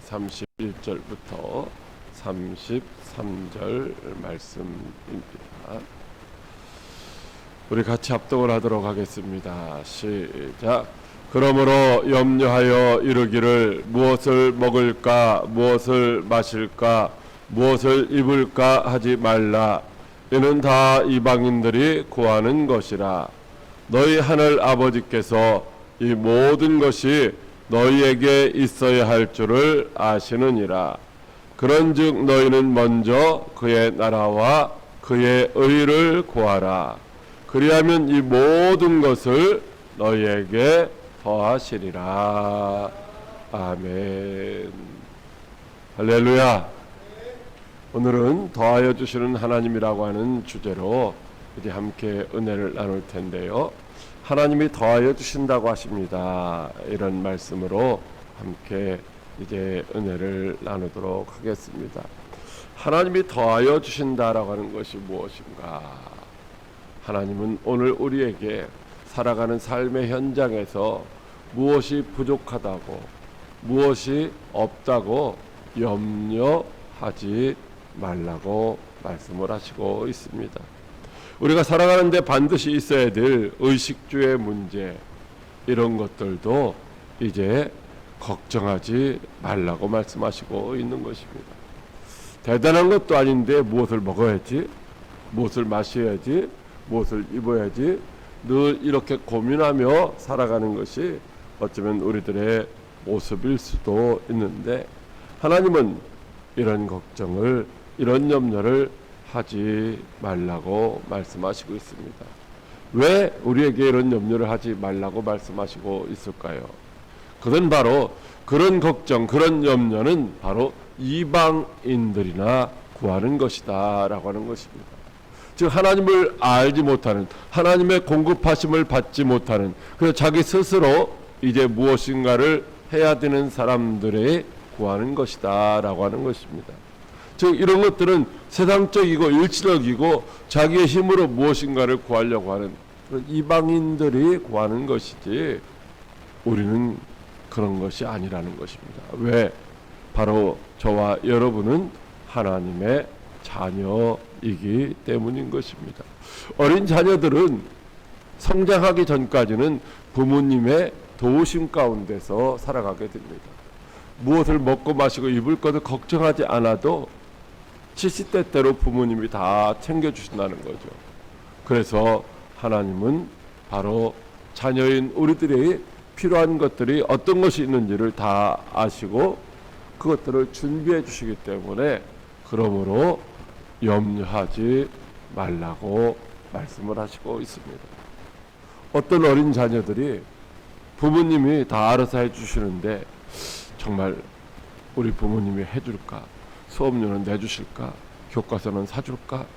31절부터 33절 말씀입니다. 우리 같이 합독을 하도록 하겠습니다. 시작. 그러므로 염려하여 이르기를 무엇을 먹을까 무엇을 마실까 무엇을 입을까 하지 말라. 이는 다 이방인들이 구하는 것이라. 너희 하늘 아버지께서 이 모든 것이 너희에게 있어야 할 줄을 아시느니라. 그런즉 너희는 먼저 그의 나라와 그의 의를 구하라. 그리하면 이 모든 것을 너희에게 더하시리라. 아멘. 할렐루야. 오늘은 더하여 주시는 하나님이라고 하는 주제로 이제 함께 은혜를 나눌 텐데요. 하나님이 더하여 주신다고 하십니다. 이런 말씀으로 함께 이제 은혜를 나누도록 하겠습니다. 하나님이 더하여 주신다라고 하는 것이 무엇인가? 하나님은 오늘 우리에게 살아가는 삶의 현장에서 무엇이 부족하다고 무엇이 없다고 염려하지 말라고 말씀을 하시고 있습니다. 우리가 살아가는데 반드시 있어야 될 의식주의 문제, 이런 것들도 이제 걱정하지 말라고 말씀하시고 있는 것입니다. 대단한 것도 아닌데 무엇을 먹어야지, 무엇을 마셔야지, 무엇을 입어야지 늘 이렇게 고민하며 살아가는 것이 어쩌면 우리들의 모습일 수도 있는데, 하나님은 이런 걱정을, 이런 염려를 하지 말라고 말씀하시고 있습니다. 왜 우리에게 이런 염려를 하지 말라고 말씀하시고 있을까요? 그건 바로 그런 걱정, 그런 염려는 바로 이방인들이나 구하는 것이다 라고 하는 것입니다. 즉 하나님을 알지 못하는, 하나님의 공급하심을 받지 못하는, 그래서 자기 스스로 이제 무엇인가를 해야 되는 사람들의 구하는 것이다 라고 하는 것입니다. 즉 이런 것들은 세상적이고 일시적이고 자기의 힘으로 무엇인가를 구하려고 하는 이방인들이 구하는 것이지 우리는 그런 것이 아니라는 것입니다. 왜? 바로 저와 여러분은 하나님의 자녀이기 때문인 것입니다. 어린 자녀들은 성장하기 전까지는 부모님의 도우심 가운데서 살아가게 됩니다. 무엇을 먹고 마시고 입을 것을 걱정하지 않아도 70대 때로 부모님이 다 챙겨주신다는 거죠. 그래서 하나님은 바로 자녀인 우리들이 필요한 것들이 어떤 것이 있는지를 다 아시고 그것들을 준비해 주시기 때문에, 그러므로 염려하지 말라고 말씀을 하시고 있습니다. 어떤 어린 자녀들이 부모님이 다 알아서 해주시는데 정말 우리 부모님이 해줄까? 수업료는 내주실까? 교과서는 사줄까?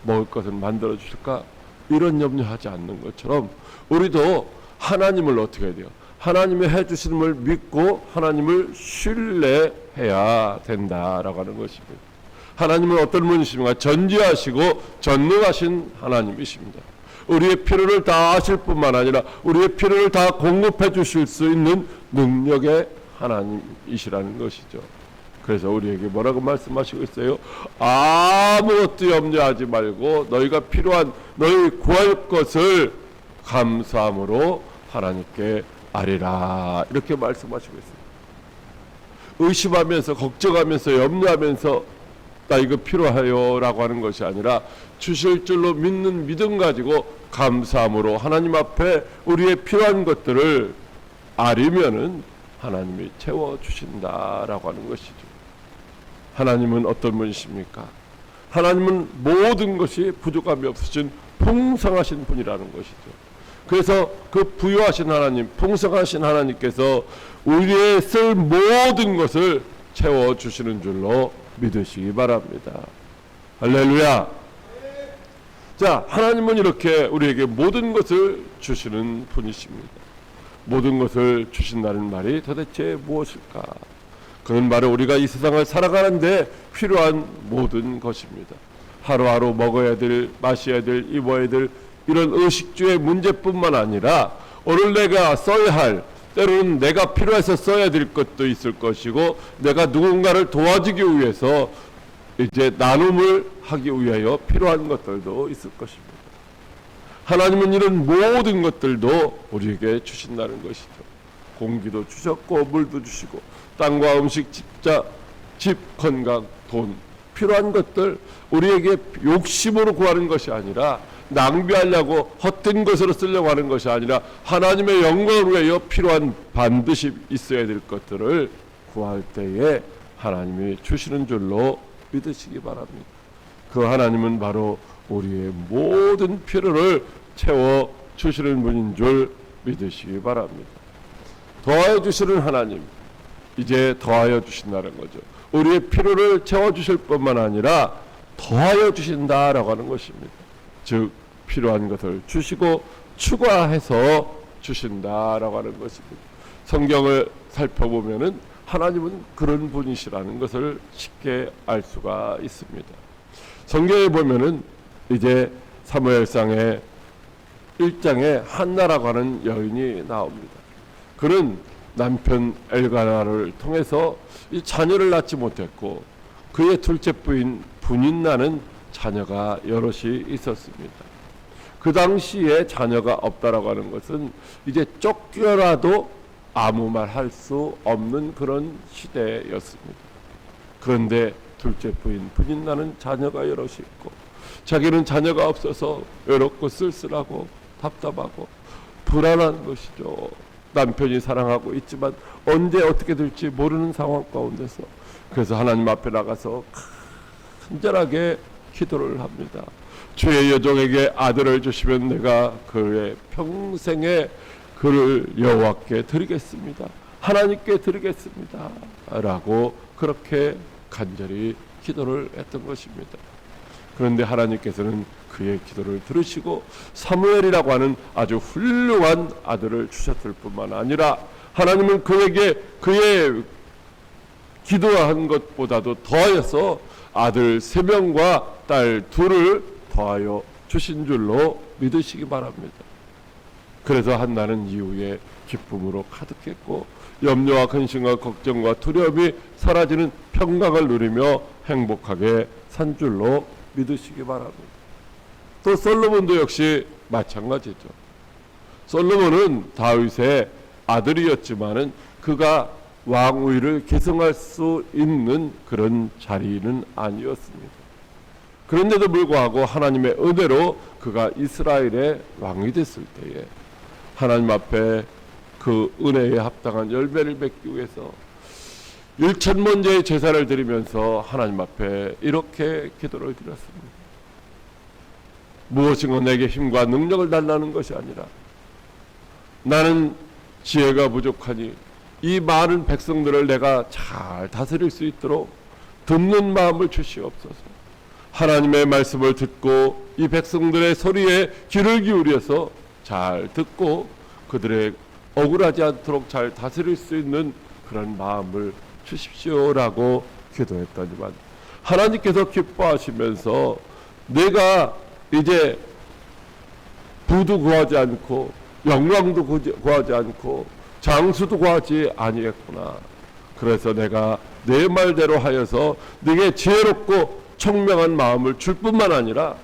먹을 것은 만들어 주실까? 이런 염려하지 않는 것처럼 우리도 하나님을 어떻게 해야 돼요? 하나님의 해주심을 믿고 하나님을 신뢰해야 된다라고 하는 것입니다. 하나님은 어떤 분이십니까? 전지하시고 전능하신 하나님이십니다. 우리의 필요를 다 아실 뿐만 아니라 우리의 필요를 다 공급해 주실 수 있는 능력의 하나님이시라는 것이죠. 그래서 우리에게 뭐라고 말씀하시고 있어요? 아무것도 염려하지 말고 너희가 필요한, 너희 구할 것을 감사함으로 하나님께 아뢰라, 이렇게 말씀하시고 있습니다. 의심하면서 걱정하면서 염려하면서 나 이거 필요해요 라고 하는 것이 아니라 주실 줄로 믿는 믿음 가지고 감사함으로 하나님 앞에 우리의 필요한 것들을 아뢰면은 하나님이 채워주신다라고 하는 것이죠. 하나님은 어떤 분이십니까? 하나님은 모든 것이 부족함이 없으신 풍성하신 분이라는 것이죠. 그래서 그 부유하신 하나님, 풍성하신 하나님께서 우리의 쓸 모든 것을 채워주시는 줄로 믿으시기 바랍니다. 할렐루야. 자, 하나님은 이렇게 우리에게 모든 것을 주시는 분이십니다. 모든 것을 주신다는 말이 도대체 무엇일까? 그는 바로 우리가 이 세상을 살아가는데 필요한 모든 것입니다. 하루하루 먹어야 될, 마셔야 될, 입어야 될 이런 의식주의 문제뿐만 아니라 오늘 내가 써야 할 때로는 내가 필요해서 써야 될 것도 있을 것이고, 내가 누군가를 도와주기 위해서 이제 나눔을 하기 위하여 필요한 것들도 있을 것입니다. 하나님은 이런 모든 것들도 우리에게 주신다는 것이죠. 공기도 주셨고 물도 주시고 땅과 음식, 집, 건강, 돈, 필요한 것들 우리에게 욕심으로 구하는 것이 아니라, 낭비하려고 헛된 것으로 쓰려고 하는 것이 아니라 하나님의 영광을 위하여 필요한 반드시 있어야 될 것들을 구할 때에 하나님이 주시는 줄로 믿으시기 바랍니다. 그 하나님은 바로 우리의 모든 필요를 채워 주시는 분인 줄 믿으시기 바랍니다. 더하여 주시는 하나님, 이제 더하여 주신다는 거죠. 우리의 필요를 채워 주실 뿐만 아니라 더하여 주신다라고 하는 것입니다. 즉 필요한 것을 주시고 추가해서 주신다라고 하는 것입니다. 성경을 살펴보면은 하나님은 그런 분이시라는 것을 쉽게 알 수가 있습니다. 성경에 보면은 이제 사무엘상의 1장에 한나라고 하는 여인이 나옵니다. 그는 남편 엘가나를 통해서 이 자녀를 낳지 못했고, 그의 둘째 부인 분인나는 자녀가 여럿이 있었습니다. 그 당시에 자녀가 없다라고 하는 것은 이제 쫓겨라도 아무 말 할 수 없는 그런 시대였습니다. 그런데 둘째 부인 분인나는 자녀가 여럿이 있고, 자기는 자녀가 없어서 외롭고 쓸쓸하고 답답하고 불안한 것이죠. 남편이 사랑하고 있지만 언제 어떻게 될지 모르는 상황 가운데서, 그래서 하나님 앞에 나가서 간절하게 기도를 합니다. 주의 여종에게 아들을 주시면 내가 그의 평생에 그를 여호와께 드리겠습니다. 하나님께 드리겠습니다. 라고 그렇게 간절히 기도를 했던 것입니다. 그런데 하나님께서는 그의 기도를 들으시고 사무엘이라고 하는 아주 훌륭한 아들을 주셨을 뿐만 아니라, 하나님은 그에게 그의 기도한 것보다도 더하여서 아들 3명과 딸 2을 더하여 주신 줄로 믿으시기 바랍니다. 그래서 한나는 이후에 기쁨으로 가득했고, 염려와 근심과 걱정과 두려움이 사라지는 평강을 누리며 행복하게 산 줄로 믿으시기 바랍니다. 또 솔로몬도 역시 마찬가지죠. 솔로몬은 다윗의 아들이었지만은 그가 왕위를 계승할 수 있는 그런 자리는 아니었습니다. 그런데도 불구하고 하나님의 은혜로 그가 이스라엘의 왕이 됐을 때에 하나님 앞에 그 은혜에 합당한 열매를 맺기 위해서 1,000번째의 제사를 드리면서 하나님 앞에 이렇게 기도를 드렸습니다. 무엇인가 내게 힘과 능력을 달라는 것이 아니라, 나는 지혜가 부족하니 이 많은 백성들을 내가 잘 다스릴 수 있도록 듣는 마음을 주시옵소서. 하나님의 말씀을 듣고 이 백성들의 소리에 귀를 기울여서 잘 듣고 그들의 억울하지 않도록 잘 다스릴 수 있는 그런 마음을 주십시오라고 기도했더니만, 하나님께서 기뻐하시면서 내가 이제 부도 구하지 않고 영광도 구하지 않고 장수도 구하지 아니했구나. 그래서 내가 내 말대로 하여서 네게 지혜롭고 청명한 마음을 줄 뿐만 아니라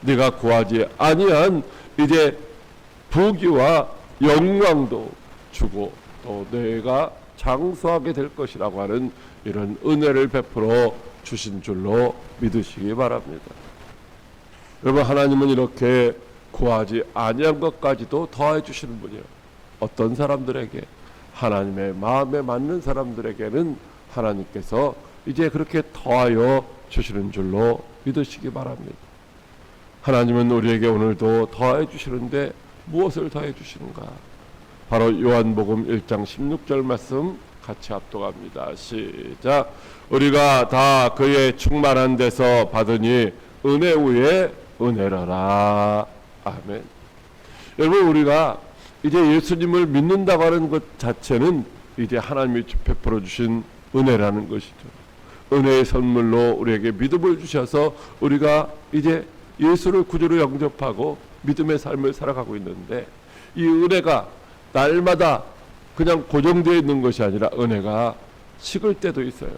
네가 구하지 아니한 이제 부귀와 영광도 주고 또 내가 장수하게 될 것이라고 하는 이런 은혜를 베풀어 주신 줄로 믿으시기 바랍니다. 여러분, 하나님은 이렇게 구하지 아니한 것까지도 더해 주시는 분이에요. 어떤 사람들에게, 하나님의 마음에 맞는 사람들에게는 하나님께서 이제 그렇게 더하여 주시는 줄로 믿으시기 바랍니다. 하나님은 우리에게 오늘도 더해 주시는데 무엇을 더해 주시는가? 바로 요한복음 1장 16절 말씀 같이 합독합니다. 시작. 우리가 다 그의 충만한 데서 받으니 은혜 위에 은혜라라. 아멘. 여러분, 우리가 이제 예수님을 믿는다고 하는 것 자체는 이제 하나님이 베풀어 주신 은혜라는 것이죠. 은혜의 선물로 우리에게 믿음을 주셔서 우리가 이제 예수를 구주로 영접하고 믿음의 삶을 살아가고 있는데, 이 은혜가 날마다 그냥 고정되어 있는 것이 아니라 은혜가 식을 때도 있어요.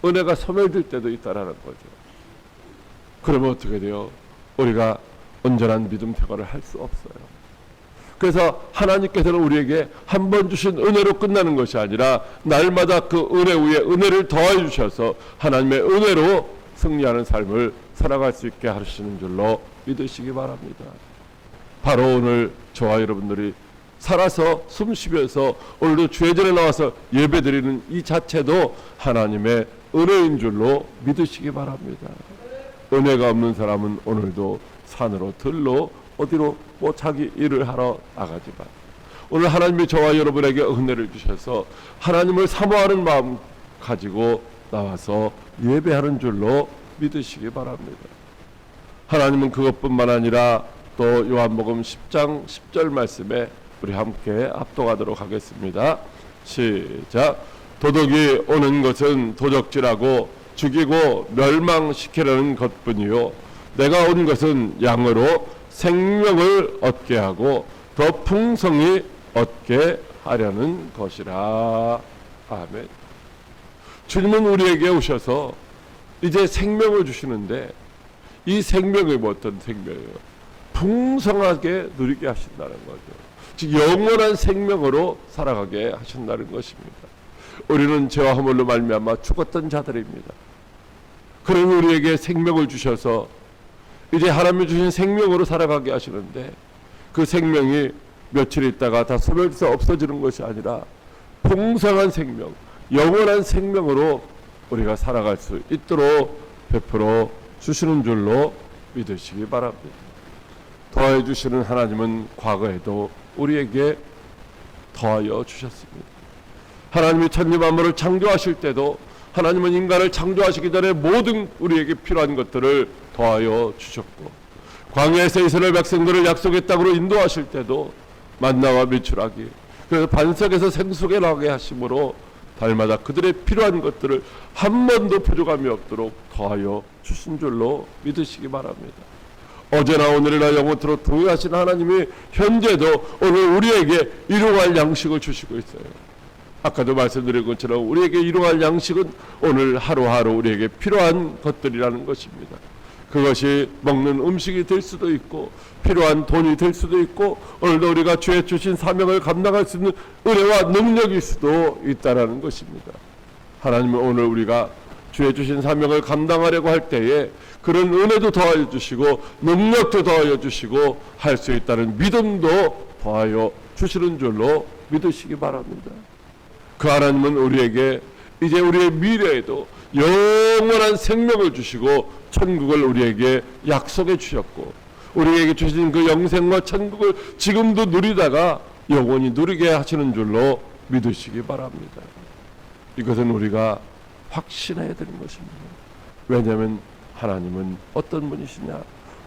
은혜가 소멸될 때도 있다라는 거죠. 그러면 어떻게 돼요? 우리가 온전한 믿음 생활을 할 수 없어요. 그래서 하나님께서는 우리에게 한 번 주신 은혜로 끝나는 것이 아니라 날마다 그 은혜 위에 은혜를 더해 주셔서 하나님의 은혜로 승리하는 삶을 살아갈 수 있게 하시는 줄로 믿으시기 바랍니다. 바로 오늘 저와 여러분들이 살아서 숨쉬면서 오늘도 주의 전에 나와서 예배드리는 이 자체도 하나님의 은혜인 줄로 믿으시기 바랍니다. 은혜가 없는 사람은 오늘도 산으로 들로 어디로 자기 일을 하러 나가지만 오늘 하나님이 저와 여러분에게 은혜를 주셔서 하나님을 사모하는 마음 가지고 나와서 예배하는 줄로 믿으시기 바랍니다. 하나님은 그것뿐만 아니라 또 요한복음 10장 10절 말씀에 우리 함께 합독하도록 하겠습니다. 시작. 도둑이 오는 것은 도적질하고 죽이고 멸망시키려는 것뿐이요 내가 온 것은 양으로 생명을 얻게 하고 더 풍성히 얻게 하려는 것이라. 아멘. 주님은 우리에게 오셔서 이제 생명을 주시는데 이 생명이 어떤 생명이에요? 풍성하게 누리게 하신다는 거죠. 즉 영원한 생명으로 살아가게 하신다는 것입니다. 우리는 죄와 허물로 말미암아 죽었던 자들입니다. 그런 우리에게 생명을 주셔서 이제 하나님이 주신 생명으로 살아가게 하시는데 그 생명이 며칠 있다가 다 소멸해서 없어지는 것이 아니라 풍성한 생명, 영원한 생명으로 우리가 살아갈 수 있도록 베풀어 주시는 줄로 믿으시기 바랍니다. 더해 주시는 하나님은 과거에도 우리에게 더하여 주셨습니다. 하나님이 천지 만물을 창조하실 때도 하나님은 인간을 창조하시기 전에 모든 우리에게 필요한 것들을 더하여 주셨고 광야에서 이스라엘 백성들을 약속의 땅으로 인도하실 때도 만나와 밀출하기 그래서 반석에서 생수가 나게 하심으로 달마다 그들의 필요한 것들을 한 번도 부족함이 없도록 더하여 주신 줄로 믿으시기 바랍니다. 어제나 오늘이나 영원토록 동일하신 하나님이 현재도 오늘 우리에게 일용할 양식을 주시고 있어요. 아까도 말씀드린 것처럼 우리에게 일용할 양식은 오늘 하루하루 우리에게 필요한 것들이라는 것입니다. 그것이 먹는 음식이 될 수도 있고 필요한 돈이 될 수도 있고 오늘도 우리가 주의 주신 사명을 감당할 수 있는 은혜와 능력일 수도 있다는 것입니다. 하나님은 오늘 우리가 주의 주신 사명을 감당하려고 할 때에 그런 은혜도 더하여 주시고 능력도 더하여 주시고 할 수 있다는 믿음도 더하여 주시는 줄로 믿으시기 바랍니다. 그 하나님은 우리에게 이제 우리의 미래에도 영원한 생명을 주시고 천국을 우리에게 약속해 주셨고 우리에게 주신 그 영생과 천국을 지금도 누리다가 영원히 누리게 하시는 줄로 믿으시기 바랍니다. 이것은 우리가 확신해야 되는 것입니다. 왜냐하면 하나님은 어떤 분이시냐?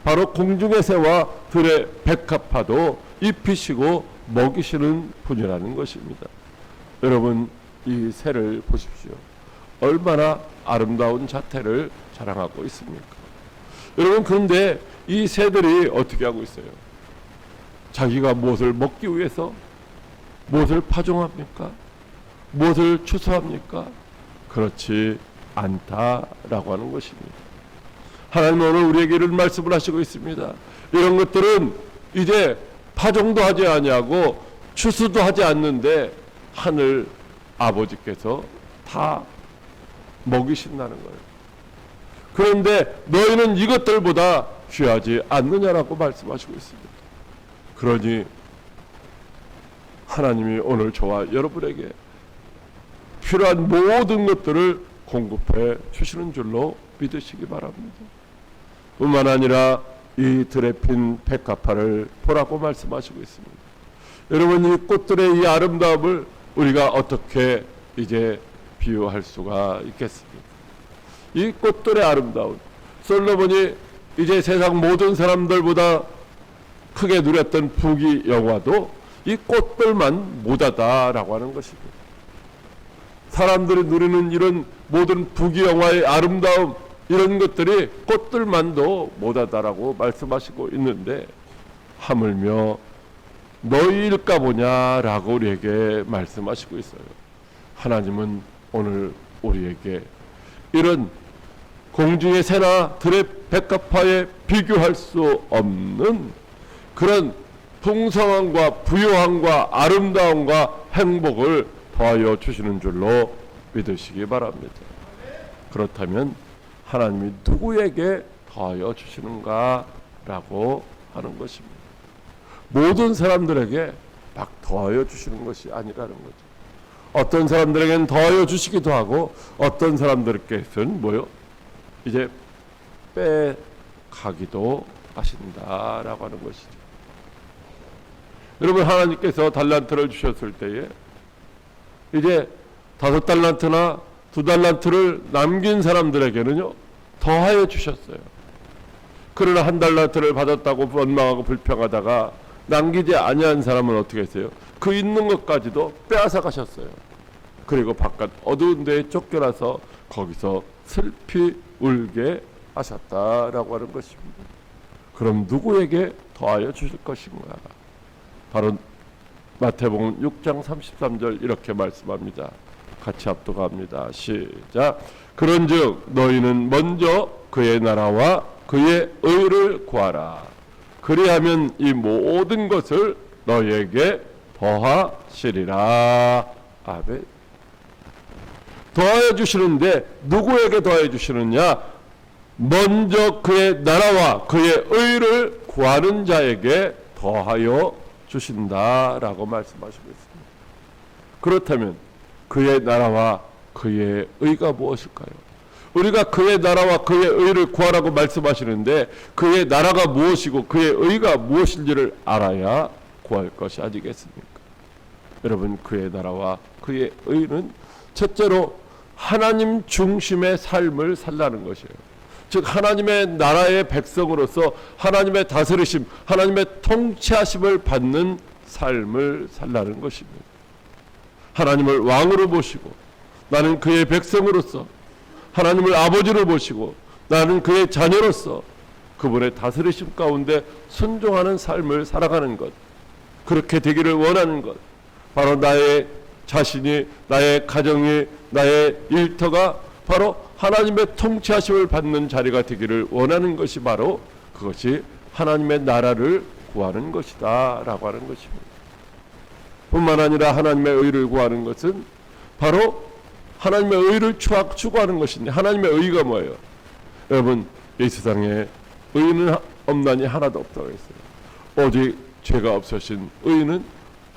바로 공중의 새와 들의 백합화도 입히시고 먹이시는 분이라는 것입니다. 여러분 이 새를 보십시오. 얼마나 아름다운 자태를 자랑하고 있습니까? 여러분 그런데 이 새들이 어떻게 하고 있어요? 자기가 무엇을 먹기 위해서 무엇을 파종합니까? 무엇을 추수합니까? 그렇지 않다라고 하는 것입니다. 하나님은 오늘 우리에게 이런 말씀을 하시고 있습니다. 이런 것들은 이제 파종도 하지 아니하고 추수도 하지 않는데 하늘 아버지께서 다 먹이신다는 거예요. 그런데 너희는 이것들보다 귀하지 않느냐라고 말씀하시고 있습니다. 그러니 하나님이 오늘 저와 여러분에게 필요한 모든 것들을 공급해 주시는 줄로 믿으시기 바랍니다. 뿐만 아니라 이 들에 핀 백합화를 보라고 말씀하시고 있습니다. 여러분 이 꽃들의 이 아름다움을 우리가 어떻게 이제 비유할 수가 있겠습니까? 이 꽃들의 아름다움, 솔로몬이 이제 세상 모든 사람들보다 크게 누렸던 부귀 영화도 이 꽃들만 못하다라고 하는 것입니다. 사람들이 누리는 이런 모든 부귀 영화의 아름다움 이런 것들이 꽃들만도 못하다라고 말씀하시고 있는데 하물며 너희일까 보냐라고 우리에게 말씀하시고 있어요. 하나님은 오늘 우리에게 이런 공중의 새나 들의 백합화에 비교할 수 없는 그런 풍성함과 부요함과 아름다움과 행복을 더하여 주시는 줄로 믿으시기 바랍니다. 그렇다면 하나님이 누구에게 더하여 주시는가 라고 하는 것입니다. 모든 사람들에게 막 더하여 주시는 것이 아니라는 거죠. 어떤 사람들에게는 더하여 주시기도 하고 어떤 사람들께서는 뭐요? 이제 빼가기도 하신다라고 하는 것이죠. 여러분, 하나님께서 달란트를 주셨을 때에 이제 5달란트나 2달란트를 남긴 사람들에게는요 더하여 주셨어요. 그러나 1달란트를 받았다고 원망하고 불평하다가 남기지 아니한 사람은 어떻게 했어요? 그 있는 것까지도 빼앗아 가셨어요. 그리고 바깥 어두운 데에 쫓겨나서 거기서 슬피 울게 하셨다라고 하는 것입니다. 그럼 누구에게 더하여 주실 것인가? 바로 마태복음 6장 33절 이렇게 말씀합니다. 같이 합독합니다. 시작. 그런즉 너희는 먼저 그의 나라와 그의 의를 구하라. 그리하면 이 모든 것을 너희에게 더하시리라. 아멘. 더하여 주시는데 누구에게 더하여 주시느냐? 먼저 그의 나라와 그의 의를 구하는 자에게 더하여 주신다라고 말씀하시고 있습니다. 그렇다면 그의 나라와 그의 의가 무엇일까요? 우리가 그의 나라와 그의 의를 구하라고 말씀하시는데 그의 나라가 무엇이고 그의 의가 무엇인지를 알아야 구할 것이 아니겠습니까? 여러분, 그의 나라와 그의 의는 첫째로 하나님 중심의 삶을 살라는 것이에요. 즉 하나님의 나라의 백성으로서 하나님의 다스리심, 하나님의 통치하심을 받는 삶을 살라는 것입니다. 하나님을 왕으로 모시고 나는 그의 백성으로서 하나님을 아버지로 모시고 나는 그의 자녀로서 그분의 다스리심 가운데 순종하는 삶을 살아가는 것, 그렇게 되기를 원하는 것, 바로 나의 자신이, 나의 가정이, 나의 일터가 바로 하나님의 통치하심을 받는 자리가 되기를 원하는 것이 바로 그것이 하나님의 나라를 구하는 것이다 라고 하는 것입니다. 뿐만 아니라 하나님의 의를 구하는 것은 바로 하나님의 의를 추구하는 것인데, 하나님의 의가 뭐예요? 여러분, 이 세상에 의는 없나니 하나도 없다고 했어요. 오직 죄가 없으신 의는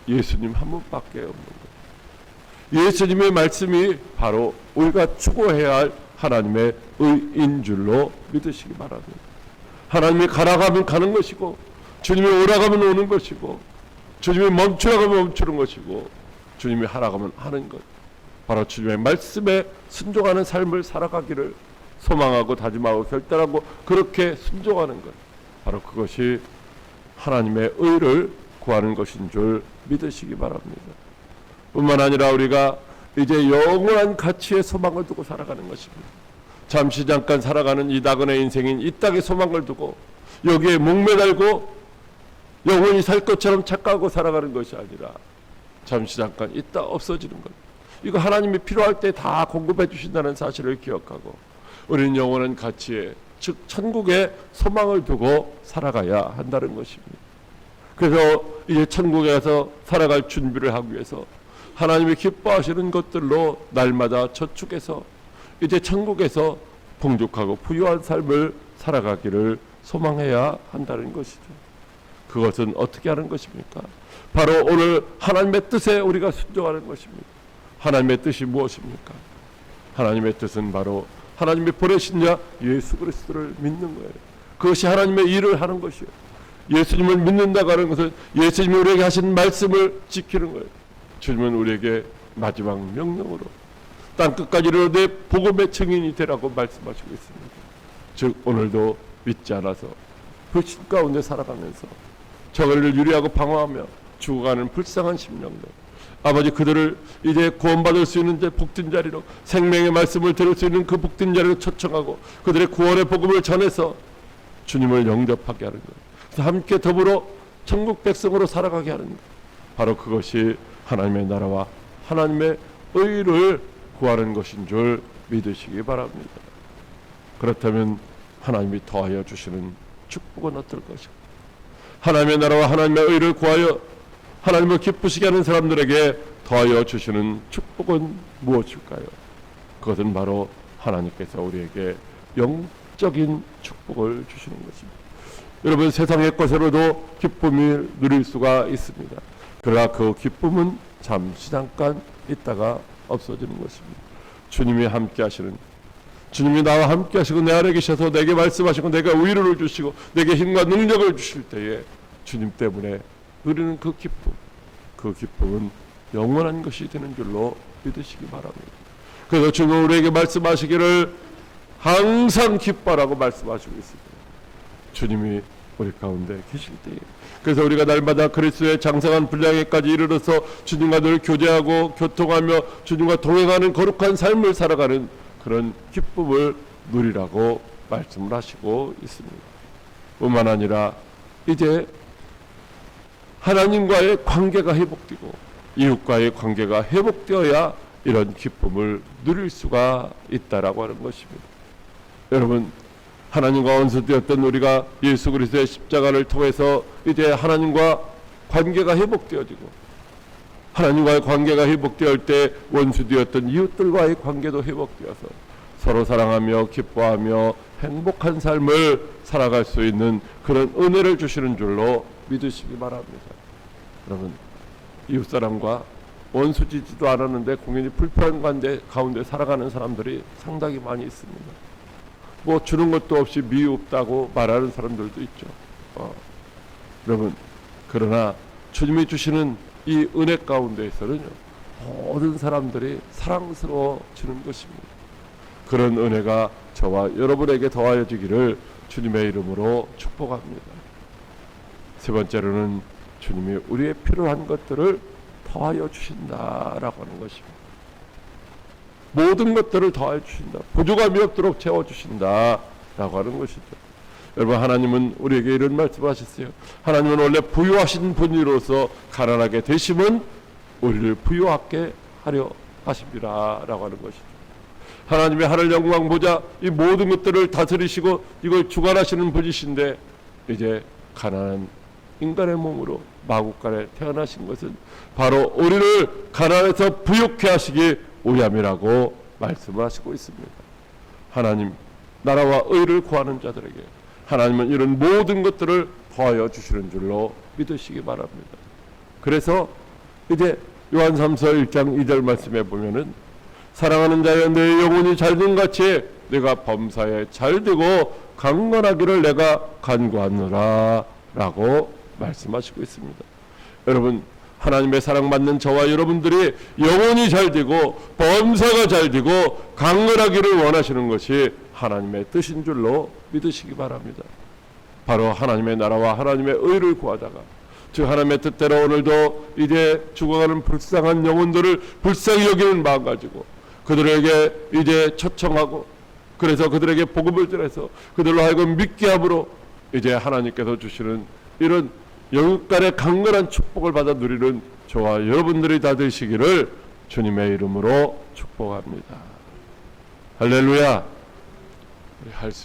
예수님 한 분밖에 없는 거예요. 예수님의 말씀이 바로 우리가 추구해야 할 하나님의 의인 줄로 믿으시기 바랍니다. 하나님이 가라가면 가는 것이고, 주님이 오라가면 오는 것이고, 주님이 멈추라가면 멈추는 것이고, 주님이 하라가면 하는 것, 바로 주님의 말씀에 순종하는 삶을 살아가기를 소망하고 다짐하고 결단하고 그렇게 순종하는 것, 바로 그것이 하나님의 의를 구하는 것인 줄 믿으시기 바랍니다. 뿐만 아니라 우리가 이제 영원한 가치의 소망을 두고 살아가는 것입니다. 잠시 잠깐 살아가는 이 나그네 인생인 이 땅의 소망을 두고 여기에 목매달고 영원히 살 것처럼 착각하고 살아가는 것이 아니라 잠시 잠깐 있다 없어지는 것, 이거 하나님이 필요할 때 다 공급해 주신다는 사실을 기억하고 우리는 영원한 가치에, 즉 천국에 소망을 두고 살아가야 한다는 것입니다. 그래서 이제 천국에 가서 살아갈 준비를 하기 위해서 하나님이 기뻐하시는 것들로 날마다 저축해서 이제 천국에서 풍족하고 부유한 삶을 살아가기를 소망해야 한다는 것이죠. 그것은 어떻게 하는 것입니까? 바로 오늘 하나님의 뜻에 우리가 순종하는 것입니다. 하나님의 뜻이 무엇입니까? 하나님의 뜻은 바로 하나님이 보내신 자 예수 그리스도를 믿는 거예요. 그것이 하나님의 일을 하는 것이에요. 예수님을 믿는다고 하는 것은 예수님이 우리에게 하신 말씀을 지키는 거예요. 주님은 우리에게 마지막 명령으로 땅끝까지 이르러 내 복음의 증인이 되라고 말씀하시고 있습니다. 즉 오늘도 믿지 않아서 불신 가운데 살아가면서 정의를 유리하고 방어하며 죽어가는 불쌍한 심령들, 아버지 그들을 이제 구원받을 수 있는 복된 자리로, 생명의 말씀을 들을 수 있는 그 복된 자리로 초청하고 그들의 구원의 복음을 전해서 주님을 영접하게 하는 것, 그래서 함께 더불어 천국 백성으로 살아가게 하는 것, 바로 그것이 하나님의 나라와 하나님의 의를 구하는 것인 줄 믿으시기 바랍니다. 그렇다면 하나님이 더하여 주시는 축복은 어떨 것인가? 하나님의 나라와 하나님의 의를 구하여 하나님을 기쁘시게 하는 사람들에게 더하여 주시는 축복은 무엇일까요? 그것은 바로 하나님께서 우리에게 영적인 축복을 주시는 것입니다. 여러분, 세상의 것으로도 기쁨을 누릴 수가 있습니다. 그러나 그 기쁨은 잠시 잠깐 있다가 없어지는 것입니다. 주님이 함께 하시는, 주님이 나와 함께 하시고 내 안에 계셔서 내게 말씀하시고 내게 위로를 주시고 내게 힘과 능력을 주실 때에 주님 때문에 누리는 그 기쁨, 그 기쁨은 영원한 것이 되는 줄로 믿으시기 바랍니다. 그래서 주님은 우리에게 말씀하시기를 항상 기뻐라고 말씀하시고 있습니다. 주님이 우리 가운데 계실 때에. 그래서 우리가 날마다 그리스도의 장성한 분량에까지 이르러서 주님과 늘 교제하고 교통하며 주님과 동행하는 거룩한 삶을 살아가는 그런 기쁨을 누리라고 말씀을 하시고 있습니다. 뿐만 아니라 이제 하나님과의 관계가 회복되고 이웃과의 관계가 회복되어야 이런 기쁨을 누릴 수가 있다라고 하는 것입니다. 여러분, 하나님과 원수되었던 우리가 예수 그리스도의 십자가를 통해서 이제 하나님과 관계가 회복되어지고 하나님과의 관계가 회복되었을 때 원수되었던 이웃들과의 관계도 회복되어서 서로 사랑하며 기뻐하며 행복한 삶을 살아갈 수 있는 그런 은혜를 주시는 줄로 믿으시기 바랍니다. 여러분, 이웃사람과 원수지지도 않았는데 공연히 불편한 가운데 살아가는 사람들이 상당히 많이 있습니다. 뭐 주는 것도 없이 미흡다고 말하는 사람들도 있죠. 여러분, 그러나 주님이 주시는 이 은혜 가운데에서는요, 모든 사람들이 사랑스러워지는 것입니다. 그런 은혜가 저와 여러분에게 더하여지기를 주님의 이름으로 축복합니다. 세 번째로는 주님이 우리의 필요한 것들을 더하여 주신다라고 하는 것입니다. 모든 것들을 더하여 주신다. 부족함이 없도록 채워주신다라고 하는 것이죠. 여러분, 하나님은 우리에게 이런 말씀하셨어요. 하나님은 원래 부유하신 분이로서 가난하게 되심은 우리를 부유하게 하려 하십니다라고 하는 것이죠. 하나님의 하늘 영광 보자 이 모든 것들을 다스리시고 이걸 주관하시는 분이신데 이제 가난한 인간의 몸으로 마국간에 태어나신 것은 바로 우리를 가난해서 부유케 하시기 위함이라고 말씀을 하시고 있습니다. 하나님 나라와 의를 구하는 자들에게 하나님은 이런 모든 것들을 더하여 주시는 줄로 믿으시기 바랍니다. 그래서 이제 요한 3서 1장 2절 말씀에 보면은 사랑하는 자여 내 영혼이 잘된 같이 내가 범사에 잘되고 강건하기를 내가 간구하노라 라고 말씀하시고 있습니다. 여러분, 하나님의 사랑받는 저와 여러분들이 영혼이 잘되고 범사가 잘되고 강건하기를 원하시는 것이 하나님의 뜻인 줄로 믿으시기 바랍니다. 바로 하나님의 나라와 하나님의 의를 구하다가 즉 하나님의 뜻대로 오늘도 이제 죽어가는 불쌍한 영혼들을 불쌍히 여기는 마음 가지고 그들에게 이제 초청하고 그래서 그들에게 복음을 전해서 그들로 하여금 믿게 함으로 이제 하나님께서 주시는 이런 영육간의 강건한 축복을 받아 누리는 저와 여러분들이 다 되시기를 주님의 이름으로 축복합니다. 할렐루야. 할 수